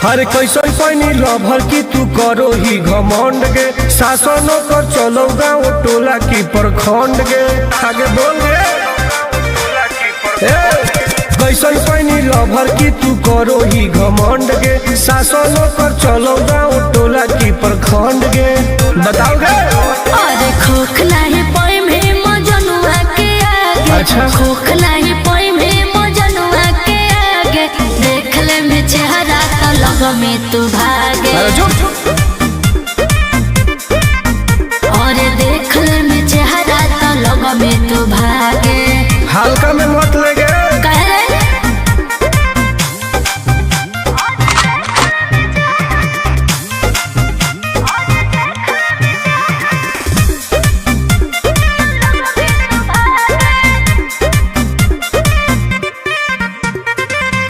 अरे कैसन पैनी लभर की तू करो ही घमंड गे, शासन कर चलो गाँव टोला की प्रखंड गे। आगे बोल गे कैसन पैनी लभर की तू करो ही घमंड गे, शासन कर चलो गाँव टोला की प्रखंड गे। बताओ गे। अरे खोखला है पोई में मजनुआ के आगे। अच्छा खोखला है पोई में मजनुआ के आगे, देख ले में चेहरा तो लग में तू भागे। और देख ले में चेहरा तो लग में तू भागे। हल्का में मत लगे।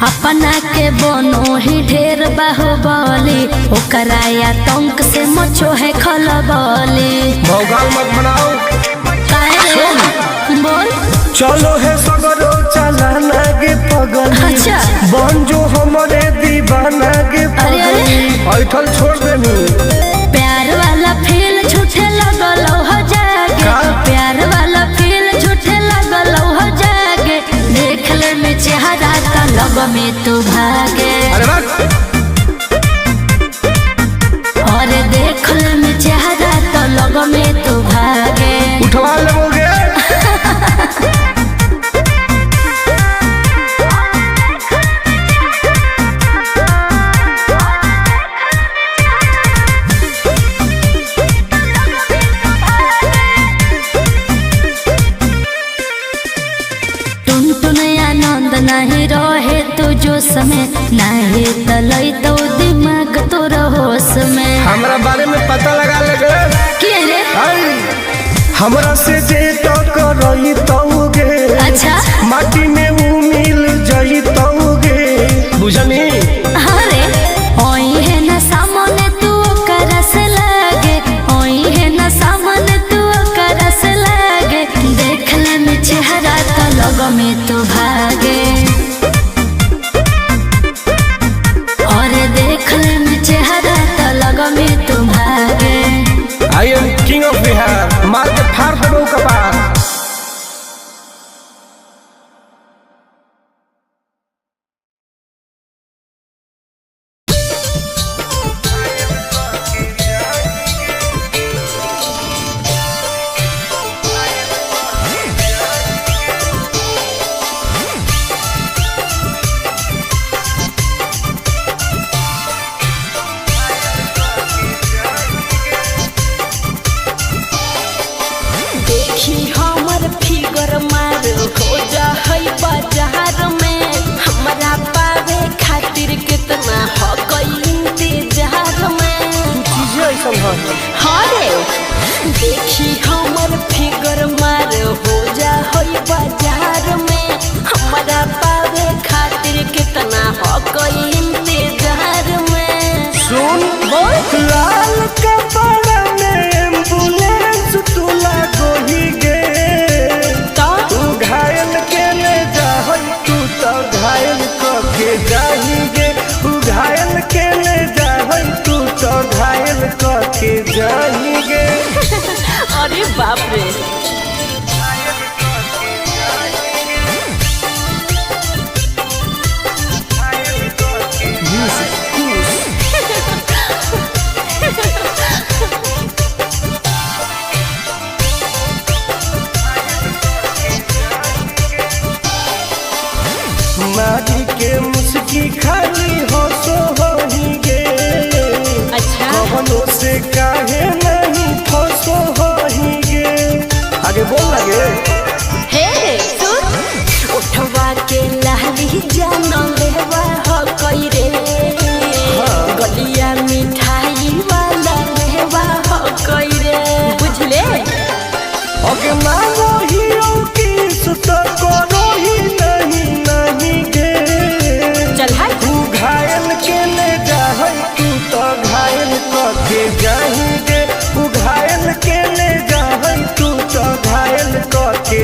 अपना के बनो ही ढेर बाहुबली, ओकरा या तंक से मचो है खलबली। भौकाल मत बनाओ। बोल चलो है सगरो चलाना गे पगल। अच्छा बन जो हमारे दीवाना गे पगल। ऐठल छोड़ देनी। प्यार वाला फील झूठे लगल हो जागे। प्यार वाला फील झूठे लगल हो जागे, देख ले में चेहरा तो लग में तू भागे। और देख ले में चेहरा तो लग में तू भागे। उठवा लोगे। नहीं रहे तू जो समय नहीं तलई तो दिमाग तो होश में। हमरा बारे में पता लगा लगे के रे हमरा से जे तो करई तौगे। अच्छा माटी में वो मिल जई तौगे। बुझनी अरे ओई है ना सामने तू करस लागे। ओई है ना सामने तू करस लागे, देख ले में चेहरा तो लग में तू भागे। I am king of Bihar, मार के फाड़ देबो कपार। हमर फिगर मार हो जा है बाजार में, हमरा पावे खातिर कितना हो गई इंतजार में। हरे देखी हमर फिगर मार हो जा है बाजार में, हमरा पावे खातिर कितना हो गई इंतजार में। सुन बोल लाल कपड़ा में एम्बुलेंस तू लागो ही गे। तू घायल के ले जा तू तो घायल के जाएंगे। तू घायल के ले जा तू तो घायल के जाएंगे। अरे बाप रे माटी के मुस्की खाली हो सो होही गे। अच्छा कवनो से काहे नहीं फसो होही गे। आगे बोल लगे। हे सुन उठवा के लाली जानो लेवा हो कोई रे। गलिया मिठाई वाला लेवा हो कोई रे, बुझले। ओके मांगो ही किस तो करो ही नहीं गे। चल हाय तू घायल के ले जा तू तो घायल के जाएंगे। तू घायल के ले जा तू तो घायल के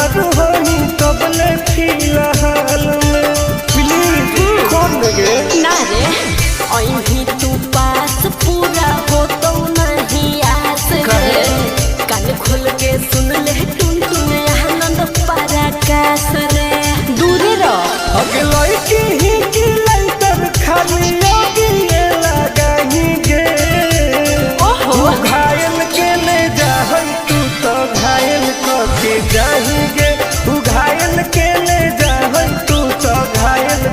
हमार होनी तबले फिलहाल में प्लीज कौन लगे ना रे अहीं तू पास पूरा हो तो नहीं आस रे कान खोल के सुन ले टुन टुन आनंद पराकाश रे दूर रह अगे लड़की ही की लइटर खाली योगिए लगाही गे ओहो घायल के ले जाहई तू तो घायल के जाही गे तू घायल के ले जाहई तू तो घायल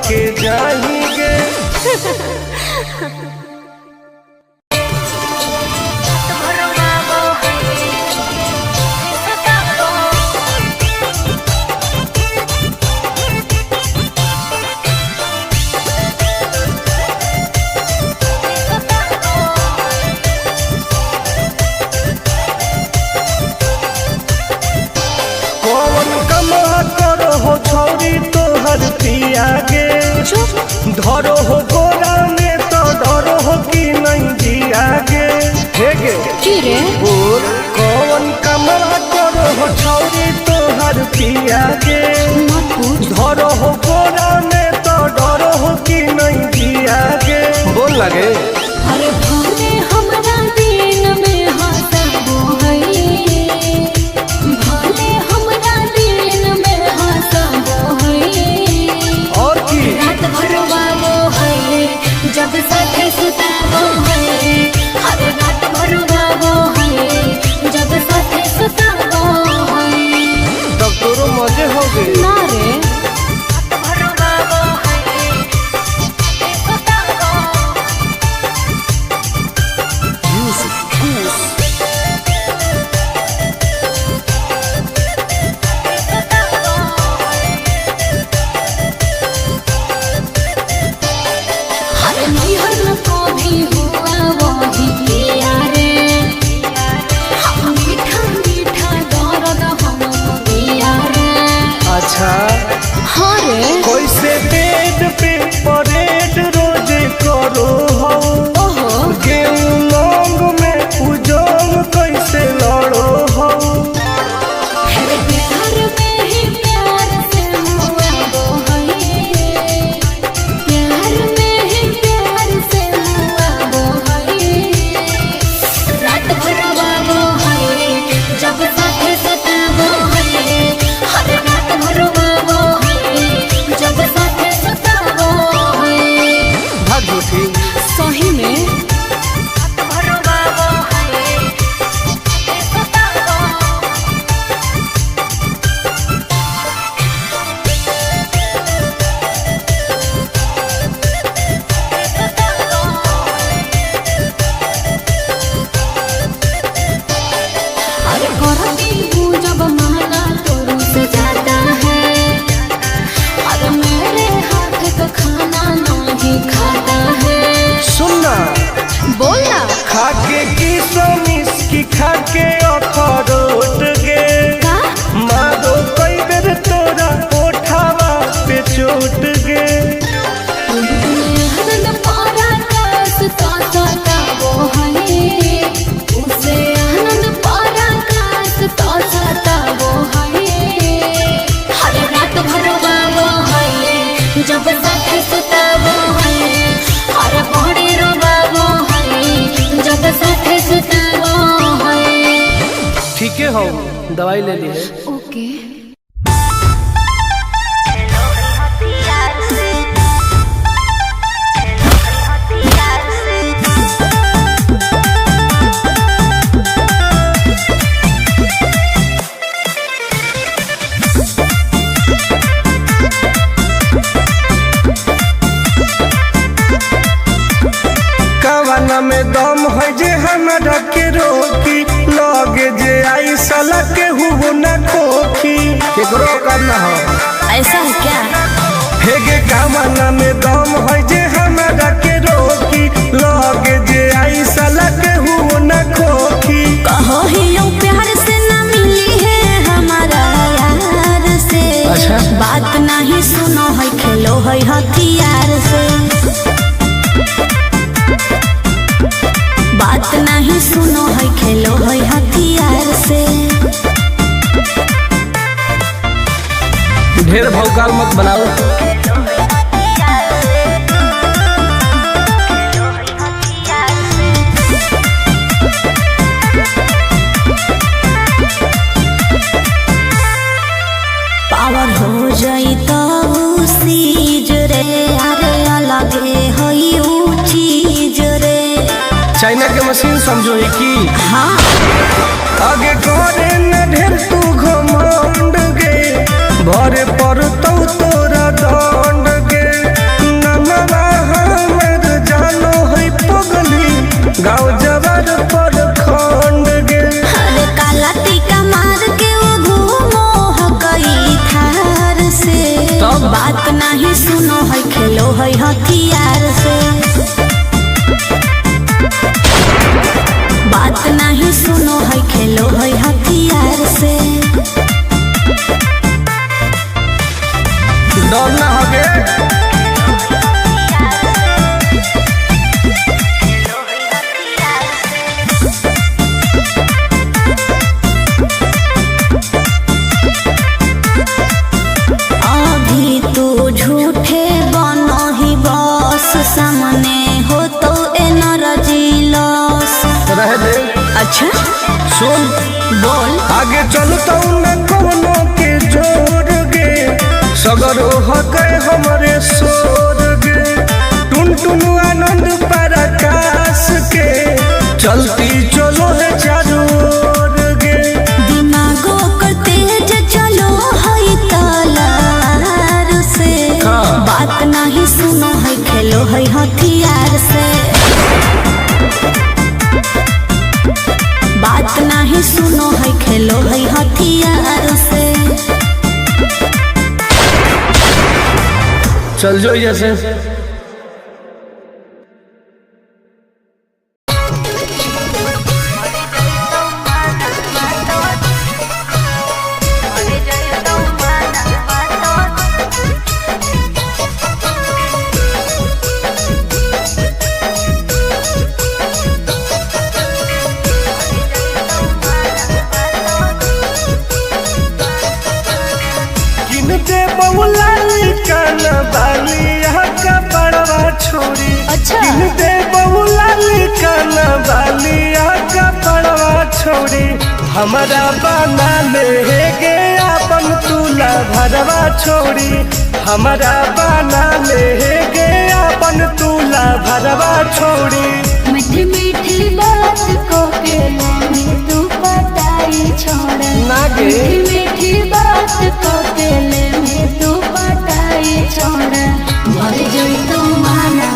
के जाही गे कौन कमा करो हो छौरी तोहर पिया गे धरो हो गोरा में तो डरो हो कि नहीं जिया गे हे गे की रे बोल कौन कमा करो हो छौरी तोहर पिया गे मत पूछ धरो हो गोरा में तो डरो हो कि नहीं जिया गे बोल लगे अरे भले हमरा दिन में हंसबो है भले हमरा दिन में हंसबो है और की रात भर बाबो है जब साथे सुताबो है हर रात भर बाबो है जब साथे सुताबो है तब तोरो मजे हो गए ना रे रात भर बाबो है सुताबो हर नैहर को भी हुआ वही किया रे हम मीठा मीठा दर्द हम दिया रे अच्छा हाँ रे कैसे बेड पे परेड रोज करो हो ओहो गेहूं लौंग में उजोंग कैसे लड़ो हो हर प्यार में ही प्यार से हुआ वो है प्यार में ही प्यार से हुआ वो है रात भर वो है जब साथे सताबो है हर रात भर वो है जब साथे सताबो है भाग झूठी सही में रात भर वो है सताबो अरे करती हूँ जब माना तो रुस जाता है अरे मेरे हाथ का खाना नहीं खाता है सुनना बोलना खाके की सोमिस की खाके अखरोट गे का मारो कई बेर तोरा ओठावा पे चोट गे आनंद पारा कास तो सताबो है उसे आनंद पारा कास तो सताबो है हर रात भर बाबो है जब साथे सुताबो है हर बड़ी रो बाबो है जब साथे सुताबो है ठीक है हो दवाई ले ली है ओके कवाना में दम है जे हमरा के रोकी लगे जे आई साला के हुबो ना खोखी केकरो करना हो ऐसा है क्या हेगे कवाना में दम है जे हमरा के रोकी लगे जे आई साला के हुबो ना खोखी कहो ही यूं प्यार से ना मिली है हमारा यार से अच्छा। बात नहीं सुनो है खेलो है हथियार से बात नहीं सुनो है खेलो है हथियार से ढेर भौकाल मत बनाओ। पावर हो जाई तो सीज रे, अरे अलगे होई ऊ चीज रे। चाइना के मशीन समझो है कि हाँ आगे करे न ढेर तू घमंड गे, भरे पर तोरा दंड गे। नमवा हमर जानो है पगली, गाँव जवार पर खंड गे। अरे काला टीका मार के वो घूमो हकई थार से, तो बात नहीं सुनो है खेलो है हथियार से। बात नहीं सुनो है खेलो है हथियार से। डर ना हगे अभी तू झूठे बनो ही बॉस, सामने हो तो एनर्जी लॉस। रह दे। अच्छा सुन बोल। आगे चलता न कोनो के जोर गे, सगर हके हमरे सोर गे। टुन टुन आनंद पराकाश के, चलती चलो है चारों ओर गे। दिमागो कर तेज चलो है तलार से, हाँ। बात नहीं सुनो है खेलो है हथियार से। बात नहीं सुनो है खेलो है हथियार से। चल जो जैसे किनते बहुला कान बाली का बड़वा छोड़ी। अच्छा। किनते बहुला कान बाली का बड़वा छोड़ी। हमारा बना ले गे अपन तुला भरवा छोड़ी। हमारा बना ले गे अपन तुला भरवा छोड़ी। मीठी मीठी बात को के लेने तू पटाई छोड़ा। नागे। मीठी मीठी बात को के लेने तू पटाई छोड़ा। मर जाई तू माना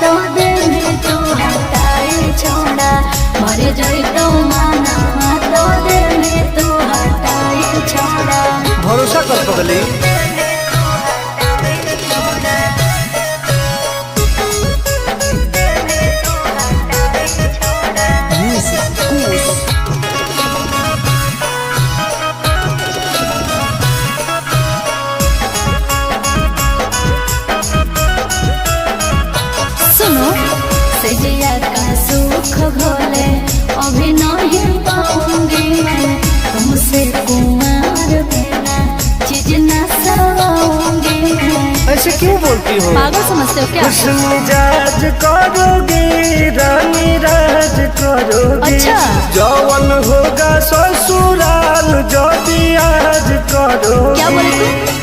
तो दिल में तू हटाई छोड़ा। मर जाई तू माना तो दिल में तू हटाई छोड़ा। भरोसा कर पगली। सुनो सजिया का सुख घोले अभी नहीं पाऊंगी मैं। तुमसे कुमार बिना चीज न सवाऊंगी मैं। ऐसे क्यों बोलती हो? पागल समझते हो क्या? मिजाज करोगी रानी राज करोगी। अच्छा। जौवन होगा ससुराल जो भी आज करोगी। क्या बोले तू?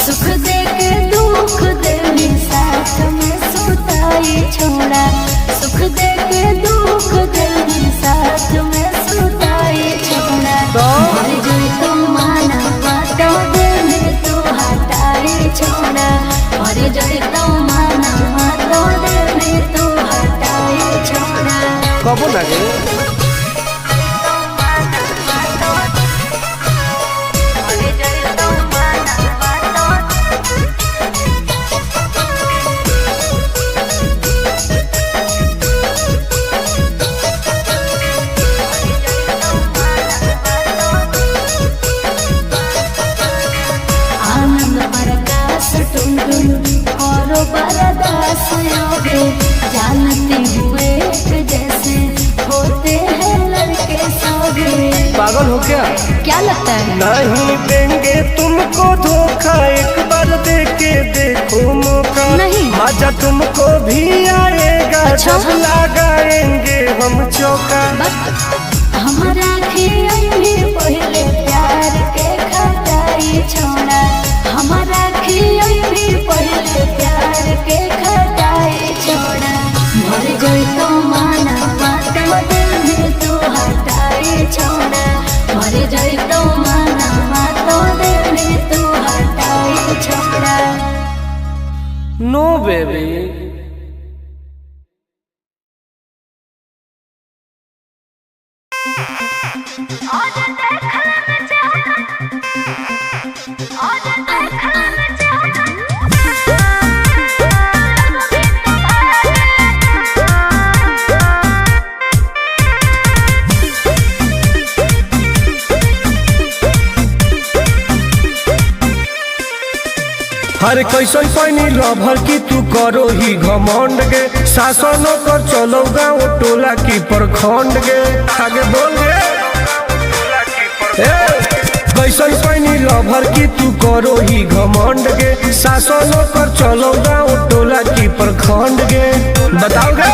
सुख दे के दुख दे मेरे साथ में सुताई छोड़ा। सुख दे के दुख दे मेरे साथ में सुताई छोड़ा। तो? मर जाई तू माना तो दिल में तू हटाई छोड़ा। मर जाई तू माना तो दिल में तू हटाई छोड़ा। कबो लगे आनंद प्रकाश टुन टुन करो बरदास योगे। जानते हुए एक जैसे होते हैं लड़के सौगे। पागल हो क्या? क्या लगता है? नहीं देंगे तुमको धोखा देखो मौका नहीं। मजा तुमको भी आएगा अच्छा? जब लगाएंगे हम चौका। हमारा खियाई पहले प्यार के खटाई छोड़ा, हमारा खियाई पहले प्यार के खटाई छोड़ा। मर गई तो माना माता दिल तू हटाई छोड़ा, मर गई तो माना माता दिल तू हटाई छोड़ा। नो बेबी। हर कैसन पैनी लभर की तू करो ही घमंड गे, शासनों कर चलो गाँव टोला की प्रखंड गे। आगे बोल गे। कैसन पैनी लभर की तू करो ही घमंड गे, शासनों कर चलो गाँव टोला की प्रखंड गे। बताओ गे।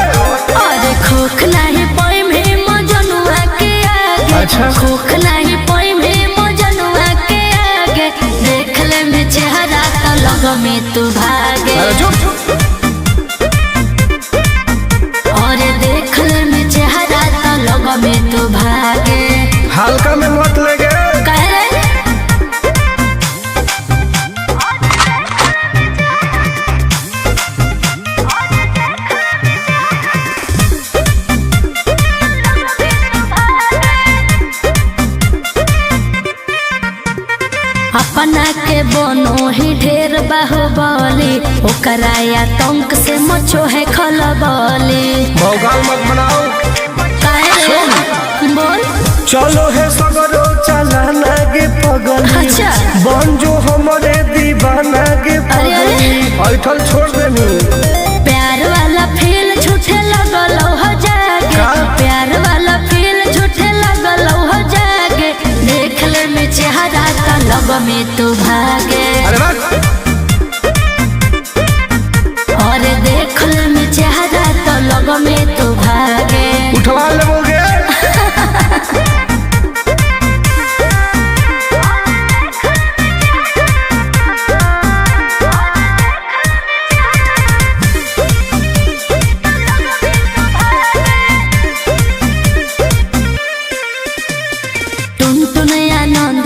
अरे खोख नहीं पाई में मजनुआ के आगे, अच्छा। खोख नहीं पाई में मजनुआ के आगे, देख ले में चेहरा तो लग में तू भागे। अरे चुप। और देख ले में चेहरा तो लग में तू भागे। हल्का में मत लगे। कह रे अपना के बनो ही ढेर बाहुबली, ओकरा आतंक से मचो है खलबली। भौकाल मत बनाओ। काहे रे? बोल। चलो है सगरो चलाना गे पगली, अच्छा। बन जो हमारे दीवाना गे अरे, अरे। पगली। ऐठल छोड़ देनी। प्यार वाला फील झूठे लगल हो जागे, का? प्यार वाला फील झूठे लगल हो जागे, देख ले में चेहरा का लग में तू भागे। अरे बस। और देख ले में चेहरा तो लग में तू भागे। उठवा लोगे।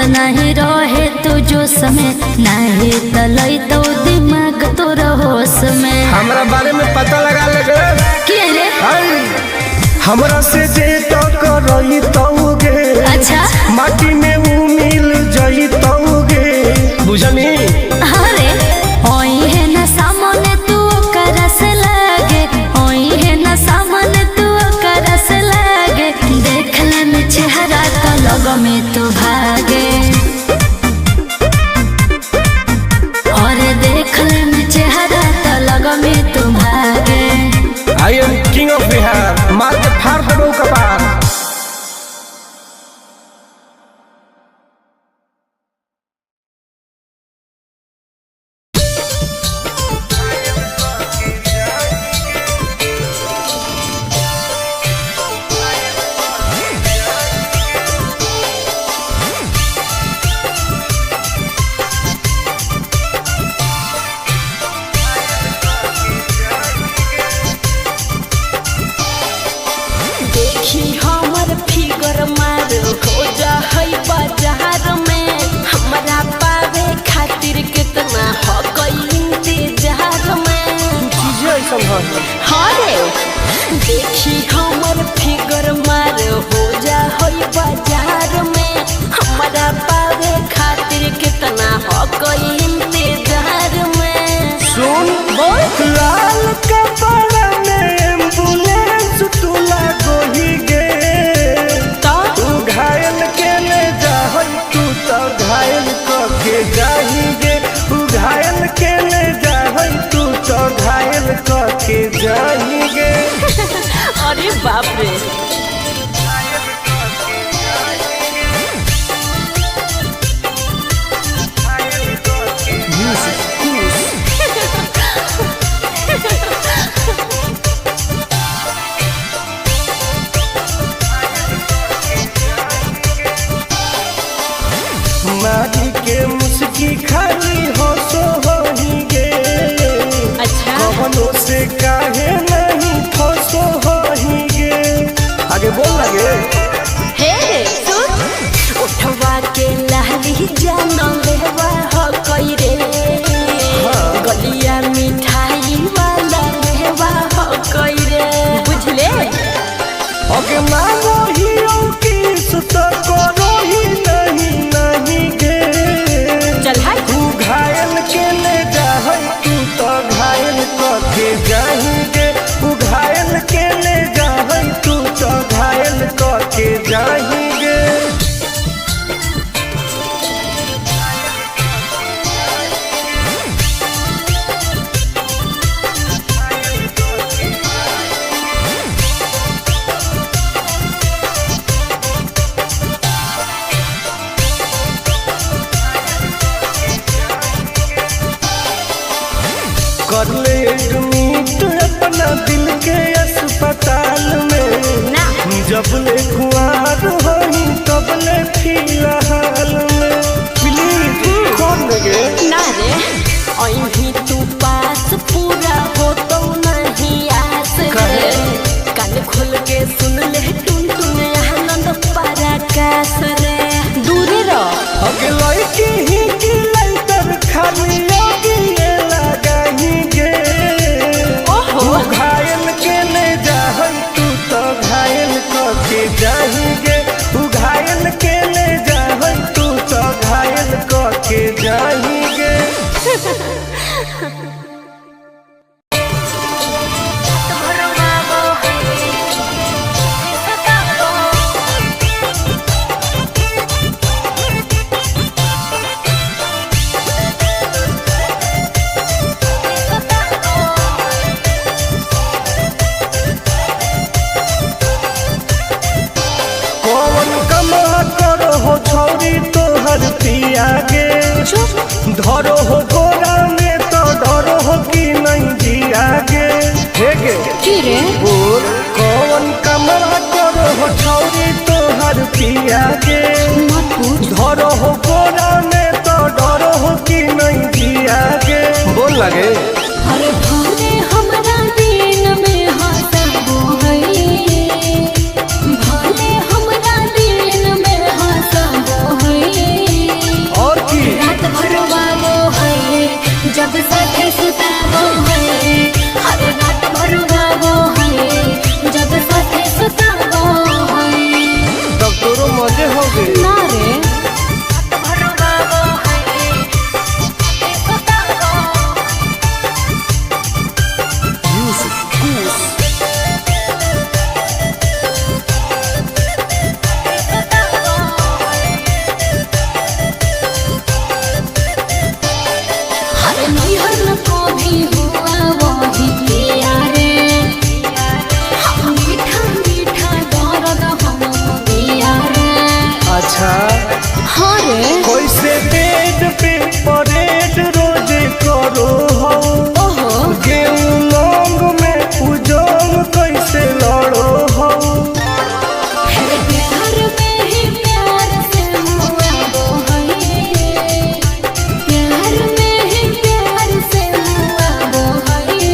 नहीं रहे तू जो समय नहीं तलई तो दिमाग तो होश में। हमरा बारे में पता लगा लगे। क्या रे? हमरा से जे टकराई तौगे, अच्छा। माटी में वो मिल जाई तौगे। बुझनी? अरे ओई है ना सामने तू करस लागे, ओई है ना सामने तू करस लागे, देख ले में चेहरा तो लग में तू भागे। और देख ले में चेहरा तो लग में तू भागे। I am king of Bihar, मार के फाड़ देबो कपार। देखी हमर फिगर मार हो जा होई बाजार में, हमारा पावे खातिर कितना हो कोई इंतजार में। सुन बोल। लाल कपड़ा में एम्बुलेंस तू लागो ही गे, तू घायल के ले जा तू तो घायल के जाही गे, तू घायल के ले जा तू तो घायल के जाही गे। अरे बाप रे। कर ले एडमिट अपना दिल के अस्पताल में ना जब ले खुआर होई तब ले फिलहाल में प्लीज कौन लगे ना रे अहीं तू पास पूरा हो तो नहीं आस रे कान खोल के सुन ले टुन टुन आनंद पराकाश रे दूर रह अगे लड़की ही की लइतर खाली लगिए लगाएंगे ओहो घायल के ले जाहन तू तो घायल के जाएंगे घायल के ले जाहन तू तो घायल के जाएंगे आगे धरो हो गोरा में तो डरो हो कि नहीं जिया गे हेगे रे बोल कौन कमरा करो हो छौरी तो हर पिया गे मत पूछ धरो हो गोरा में तो डरो हो कि नहीं जिया गे बोल लगे अरे भले हमरा दिन में हंसबो है भले हमरा दिन में हंसबो है और की रात भर वालो है जब साथे सुताबो है हर रात भर वालो है जब साथे सुताबो है तब तोरो मजे हो गए ना रे हर नैहर में को भी हुआ वही किया रे हम मीठा मीठा दर्द हम दिया रे अच्छा हाँ रे कैसे बेड पे परेड रोज करो हो ओहो गेहूं लौंग में उजोंग कैसे लड़ो हो फिर प्यार में ही प्यार से हुआ वो है प्यार में ही प्यार से हुआ वो है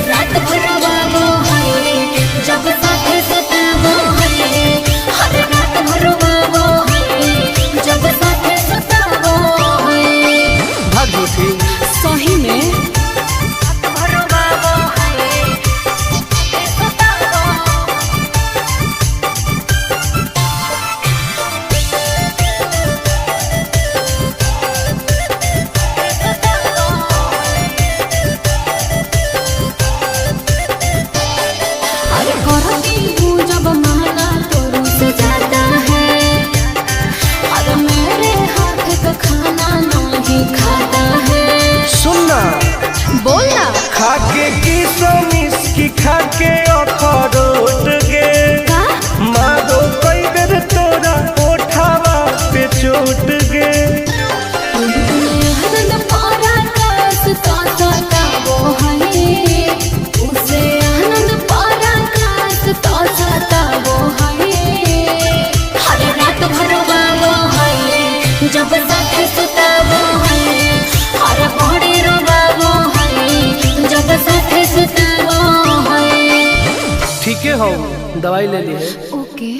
रात भर वो है जब साथे सताबो है हर रात भर वो है जब साथे सताबो है भाग झूठी सही में अरे करती हूँ जब माला तो रुस जाता है अरे मेरे हाथ का खाना नहीं खाता है सुनना बोलना खाके की सोमिस की खाके अखरोट गे का मारो कई बेर तोरा ओठावा पे चोट गे आनंद पराकाश का सताबो है उसे आनंद पराकाश का सताबो है हर रात भर वालो है जब साथे सुताबो है हर बड़ी रोबाबो है जब साथे सुताबो है ठीक है हो दवाई ले लिए ओके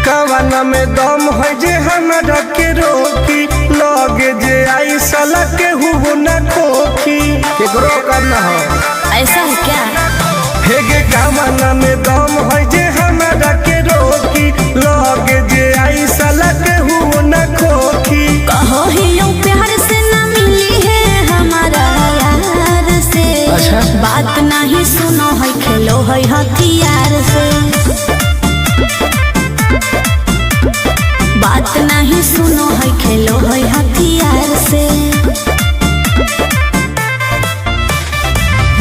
कवाना में दम है जे हमरा के रोकी लगे जे आई साला के हुबो न खोखी केकरो करना हो ऐसा है क्या हेगे कवाना में दम है जे हमरा के रोकी लगे जे आई साला के हुबो न खोखी कहो ही यूं प्यार से न मिली है हमारा यार से अच्छा। बात नहीं सुनो है खेलो है हथियार से है खेलो है हथियार से।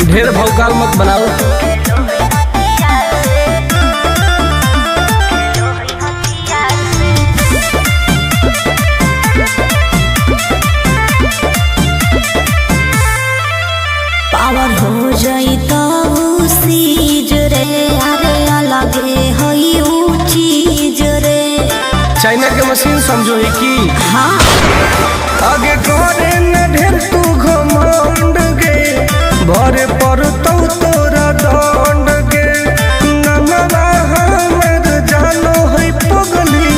ढेर भौकाल मत बनाओ। पावर हो जाई तो सीज रे, अरे अलगे हई ऊ चीज रे। चाइना के मशीन समझो ही की हाँ आगे करे न ढेर तू घमंड गे, भरे पर तो तोरा दंड गे। नमवा हमर जानो है पगली,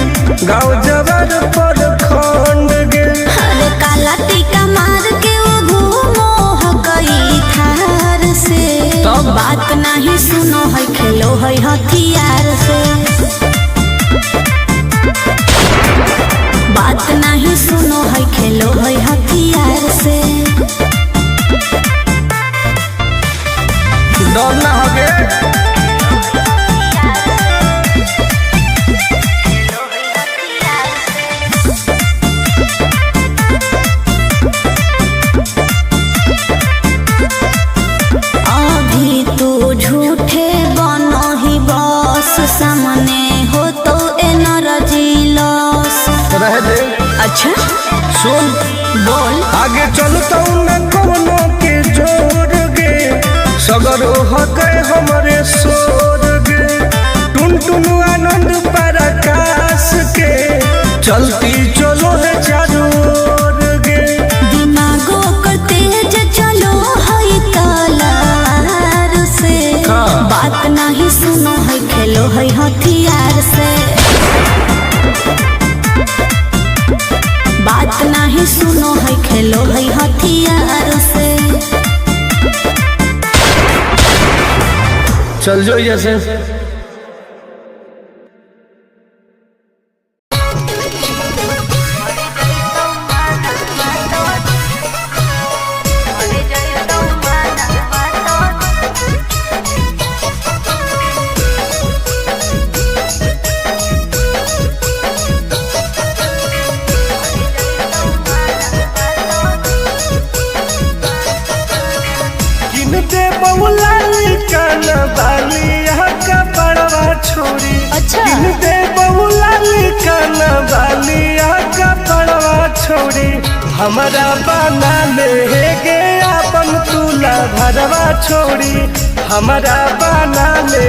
गाँव जवार पर खंड गे। अरे काला टीका मार के वो घूमो हकई थार से। तब बात नहीं सुनो है खेलो है हथियार से। बात नहीं सुनो है खेलो है हथियार से। डर ना होगे अभी तू झूठे बनो ही बस, सामने हो तो एनर्जी लॉस। रह दे। अच्छा सुन बोल। आगे चलता न कोनो के जोर गे, सगर हके हमरे सोर गे। टुन टुन आनंद पराकाश के, चलती चलो है चारों ओर गे। दिमागो कर तेज चलो है तलवार से। हाँ। बात नहीं सुनो है खेलो है हथियार से। बात नहीं सुनो है खेलो है हथियार से। चल जो जैसे छोड़ी। अच्छा। दे बहुला काना बालिया का पड़वा छोड़ी, हमारा बना ले गे अपन तुला भरवा छोड़ी। हमारा बना ले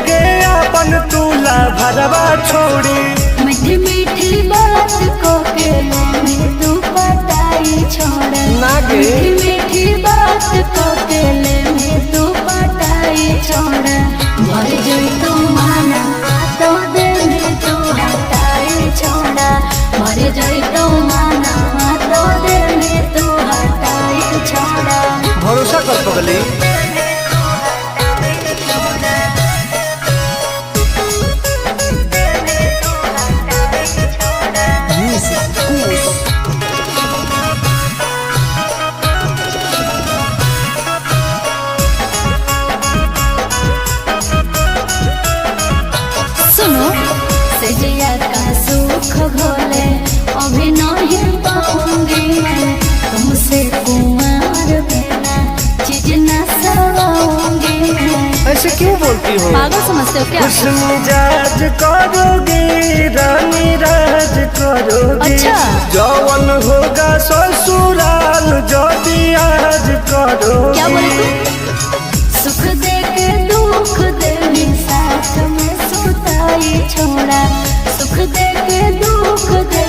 गे अपन तुला भरवा छोड़ी। मीठी मीठी बात को के में तू पटाई छोड़। नागे। मीठी मीठी बात को के में तू पटाई छोड़। भर जोई तू माना तो दे में तू हटाई छोड़ा। भर जोई तू माना तो दे में तू हटाई छोड़ा। भरोसा कर पगली। सुनो सजिया का सुख भोले अभी नहीं पाऊंगी मैं, तुमसे कुमार बिना चीज न सवाऊंगी मैं। ऐसे क्यों बोलती हो? पागल समझते हो क्या? कुछ मिजाज करोगी रानी राज करोगी। अच्छा। जौवन होगा ससुराल जो आज करोगी। क्या बोले तू? सुख दे के दुख दे साथ में सुताई छोड़ा। सुख दे के दुख दे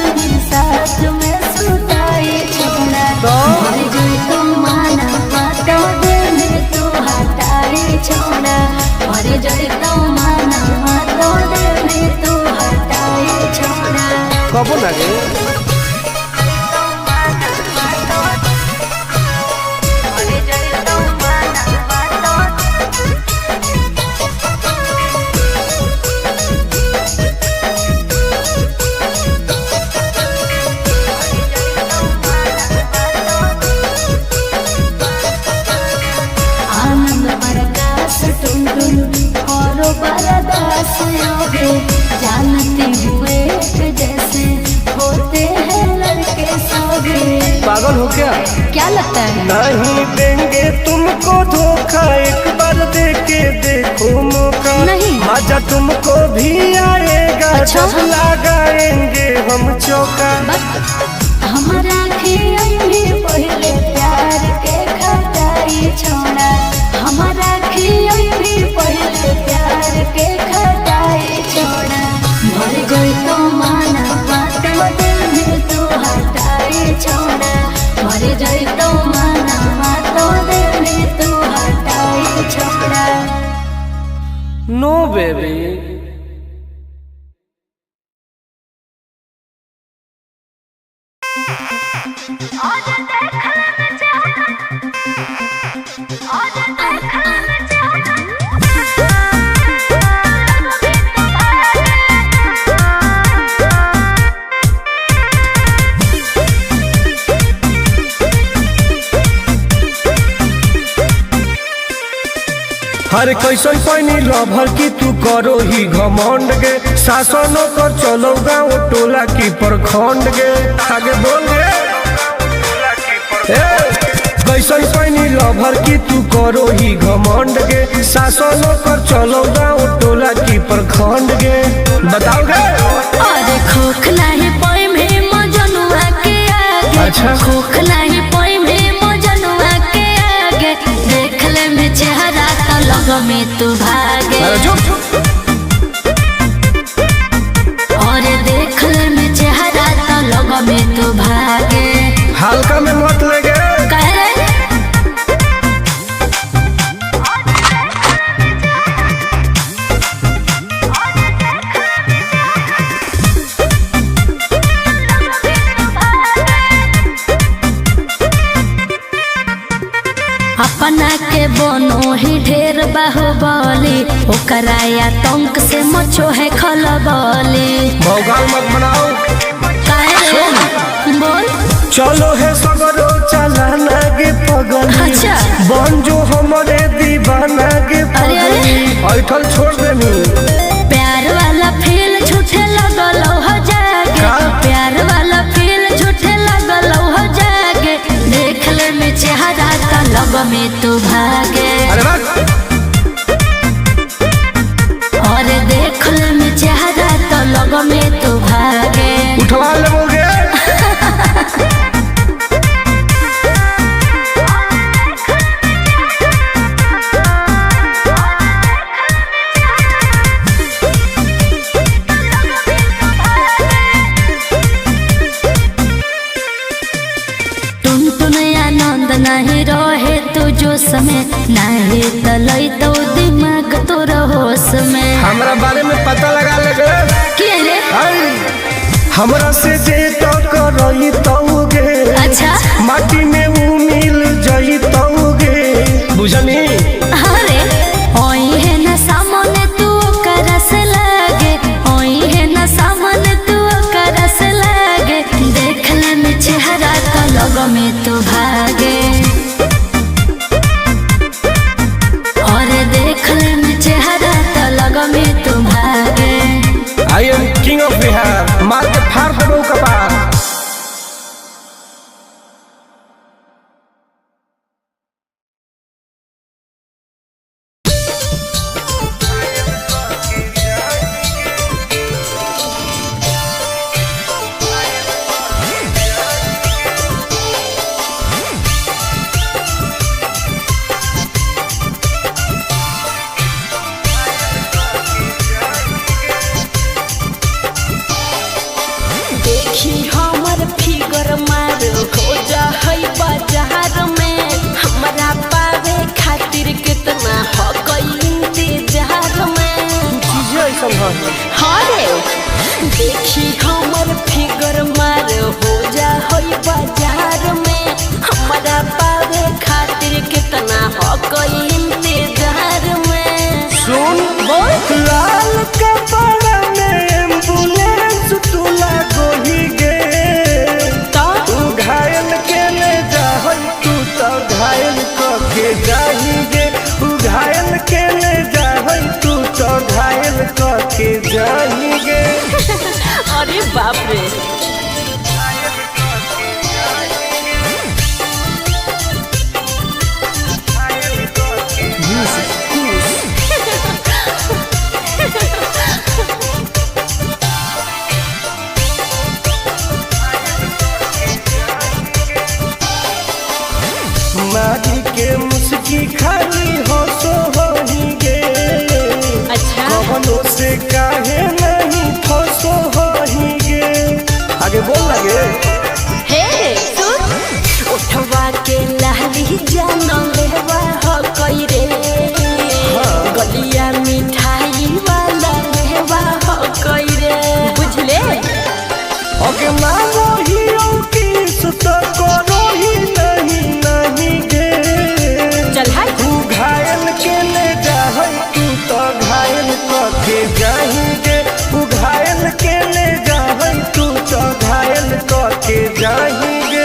साथ में सुताई छोड़ा। मर जोई तू माना तो दे में तू हटाई छोड़ा। मर जोई तू माना तो दे में तू हटाई छोड़ा। कबो लगे आनंद प्रकाश टुन टुन करो बरदास योगे, जानती हुए जैसे होते हैं पागल हो क्या? क्या लगता है? नहीं देंगे तुमको धोखा, एक बार दे के देखो मौका। नहीं। मजा तुमको भी आएगा अच्छा? जब लगाएंगे हम चौका। हमारा खियाई भी पहले प्यार के खटाई छोड़ा, हमारा खियाई भी पहले प्यार के खटाई छोड़ा। मर गई तो माना बातों दिल में तू हटाई छोड़ा, मर गई तो माना बातों दिल में तू हटाई छोड़ा। नो बेबी। हर कैसन पैनी लभर की तू करो ही घमंड गे, शासनों कर चलो गाँव टोला की प्रखंड गे। आगे बोल गे। कैसन पैनी लभर की तू करो ही घमंड गे, शासनों कर चलो गाँव टोला की प्रखंड गे। बताओ गे। अरे खोखला ही पोई में मजनुआ के आगे। अच्छा। खोखला ही पोई में मजनुआ के आगे, देख ले में चेहरा तो लग में तू भागे। अरे चुप। और देख ले में चेहरा तो लग में तू भागे। हल्का में मत लगे। कह रे अपना के बनो ही ढेर बाहुबली, ओकरा आतंक से मचो है खलबली। भौकाल मत बनाओ। काहे रे? बोल। चलो है सगरो चलाना गे पगली। अच्छा। बन जो हमारे दीवाना गे अरे, अरे। पगली। ऐठल छोड़ देनी। प्यार वाला फील झूठे लगल हो जागे। का? प्यार वाला फील झूठे लगल हो जागे, देख ले में चेहरा का लग में तू भागे। अरे बस। और देख ले में चेहरा तो लग में तू भागे। उठवा ले बोगे। नहीं रहे तू जो समय, नहीं तलई तो दिमाग तो होश में। हमरा बारे में पता लगा लगे। के रे? हमरा से जे तो करई तौगे। अच्छा। माटी में ऊ मिल जई तौगे। बुझनी? अरे ओई है ना सामने तू करस लागे, ओई है ना सामने तू करस लागे, देख ले में चेहरा तो लग में तू भागे। और देख ले में चेहरा तो लग में तू भागे। I am king of Bihar. मार के फाड़ देबो कपार। देखी हमर फिगर मार हो जा है बाजार में, हमरा पावे खातिर कितना हो गई इंतजार में। चीजें ऐसा है। हाँ रे, देखी हमर फिगर मार हो जा है बाजार में, हमरा पावे खातिर कितना हो गई इंतजार में। सुन बोल। लाल कपड़ा में एम्बुलेंस तुला गोही गे, तू घायल के ले जा तू तो घायल के जाही गे, तू घायल के ले जा तू तो घायल के जाही गे। अरे बाप रे। से काहे नहीं फंसो ही गे। आगे बोल लगे हे सुन उठवा के लहरी जानो लेवा हो कोई रे गलिया मिठाई वाला लेवा हो कोई रे बुझले। अगे मांगो ही किस तो करो ही नहीं गे। चल हाय तू घायल के ले जा तू तो घायल के जाएंगे। तू घायल के ले जा तू तो घायल के जाएंगे।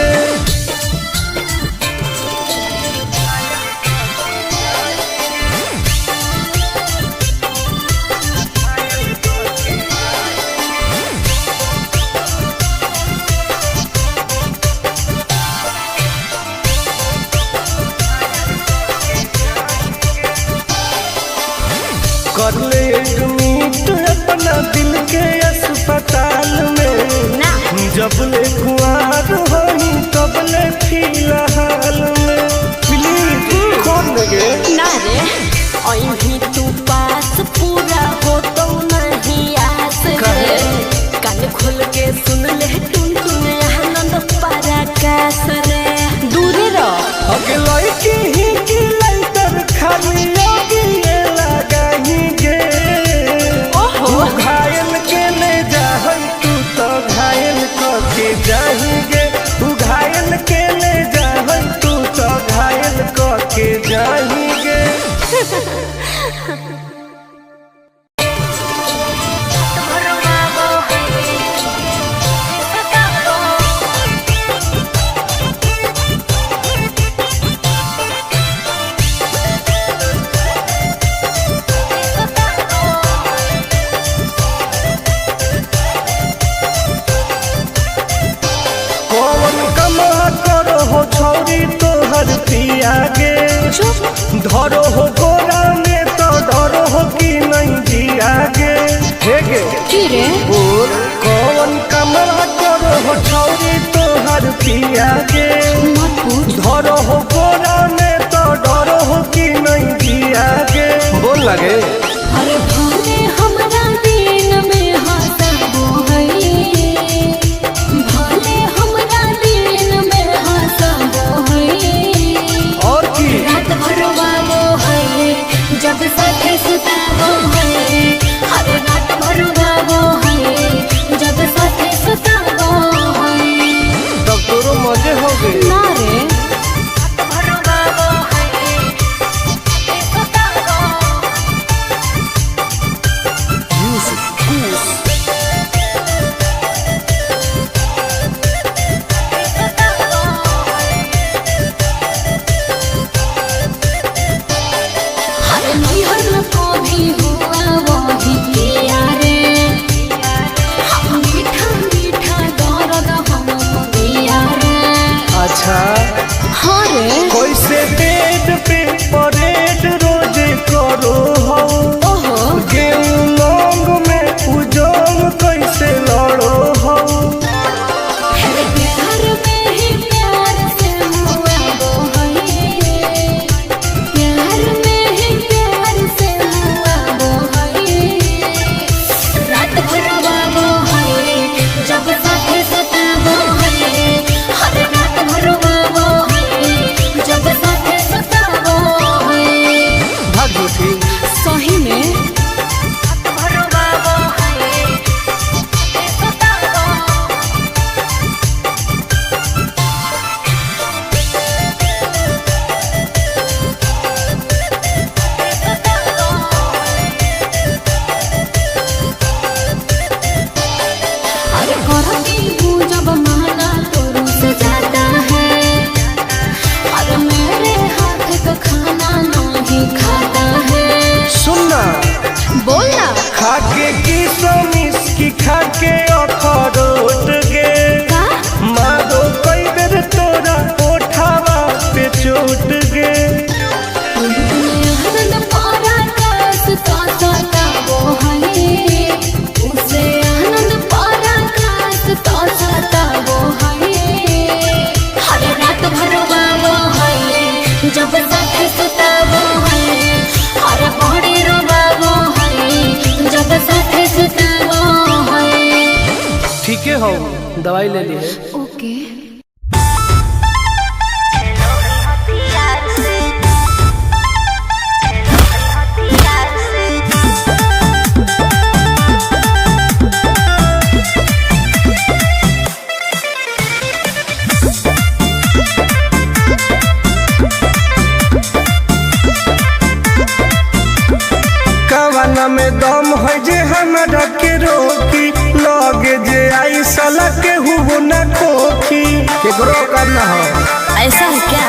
कर ले एडमिट अपना दिल के अस्पताल में ना जब ले कुआर होई तब ले फिलहाल में प्लीज कौन लगे ना रे अभी तू पास पूरा हो तो नहीं आस रे कान खोल के सुन ले टुन टुन आनंद पराकाश रे दूर रह। अगे लड़की ही की लाइटर खाली लगी लगाएंगे। ओहो तू घायल के ले जा तू तो घायल के जाएंगे। तू घायल के ले जा तू तो घायल के जाएंगे। कौन कमा करो हो छौरी तोहर पिया गे। धरो हो गोरा में तो डरो हो कि नहीं जिया गे। हे गे की रे बोल कौन कमा करो हो छौरी तोहर पिया गे। मत पूछ धरो हो गोरा में तो डरो हो कि नहीं जिया गे। बोल लगे अरे भले हमरा दिन में हंसबो है भले हमरा दिन में हंसबो है और की रात भर वालो है जब साथे सुताबो है हर रात भर वालो है जब साथे सुताबो है तब तोरो मजे हो गए। ना रे रात भर वालो है सुताबो हर नैहर को भी हुआ वही किया रे हम मीठा मीठा दर्द हम दिया रे। अच्छा हाँ रे कैसे बेड पे परेड रोज करो हो। ओहो गेहूं मांग में उजोंग कैसे लड़ो हो। हर प्यार में ही प्यार से हुआ वो है प्यार में ही प्यार से हुआ वो है रात भर वो है जब साथे सताबो है हर रात भर वो है जब साथे सताबो है। भाग झूठी सही में भर वालो है सुताबो अरे करती हूँ जब माना तो रुस जाता है अरे मेरे हाथ का खाना नहीं खाता है। सुनना बोलना खाके की सोमिस की खाके अखरोट गे। का मारो कई बेर तोरा ओठावा पे चोट गे। आनंद पारा कास तो सताबो है उसे आनंद पारा कास तो सताबो है हर रात भर वालो है जब साथे सुताबो है हर बड़ी रोबाबो है जब दवाई ले ली है। ओके। कवाना में दम है जे हमरा के रोकी, लगे जे आई साला के हुबो न खोखी, केकरो करना हो ऐसा है क्या?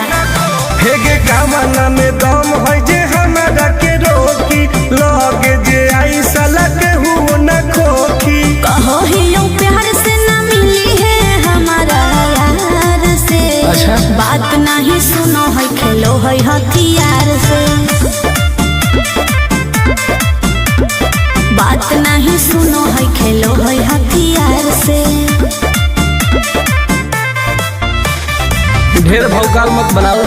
हेगे कवाना में दम है जे हमरा के रोकी, लगे जे आई साला के हुबो न खोखी। कहो ही यूं प्यार से ना मिली है हमारा यार से। अच्छा। बात नहीं सुनो है खेलो है हथियार से। बात नहीं सुनो है खेलो है हथियार से। ढेर भौकाल मत बनाओ।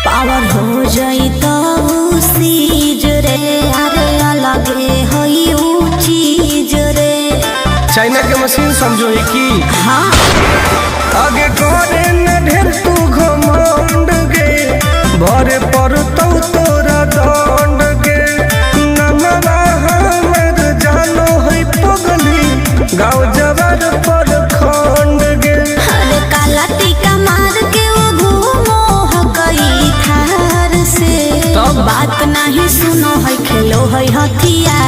पावर हो जाई तो सीज रे, अरे अलगे हई ऊ चीज रे। चाइना के मशीन समझो ही की। हाँ आगे करे न ढेर तू घमंड गे, भरे पर तोरा दंड गे। नमवा हमर जानो है पगली, गाँव जवार पर खंड गे। अरे काला टीका मार के वो घूमो हकई थार से। तब? बात नहीं सुनो है खेलो है हथियार